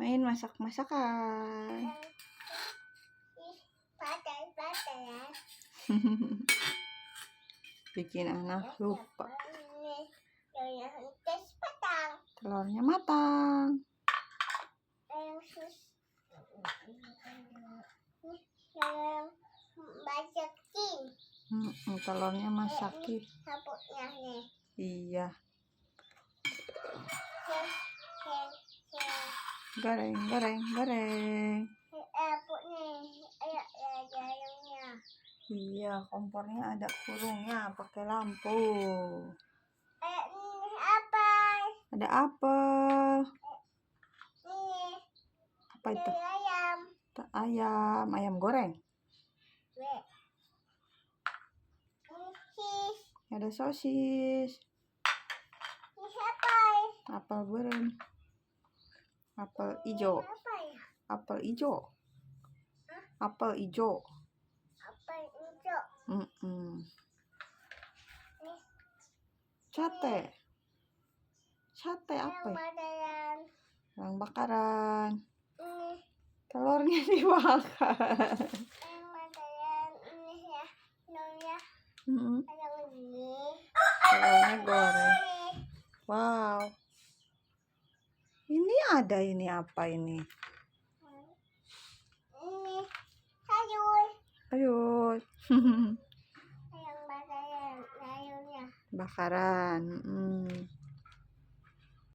Main masak-masakan. Bikin anak lupa. Telurnya matang. Telurnya masakin. Iya. Goreng. Iya, kompornya ada kurungnya, pakai lampu. Ada apel. Apa itu? Ayam goreng. Ada sosis. Apel goreng. Apel hijau. Sate apa ya? Yang bakaran. Telurnya dibakar. Telurnya goreng. Wow. Ini apa ini? Sayur. Bakaran.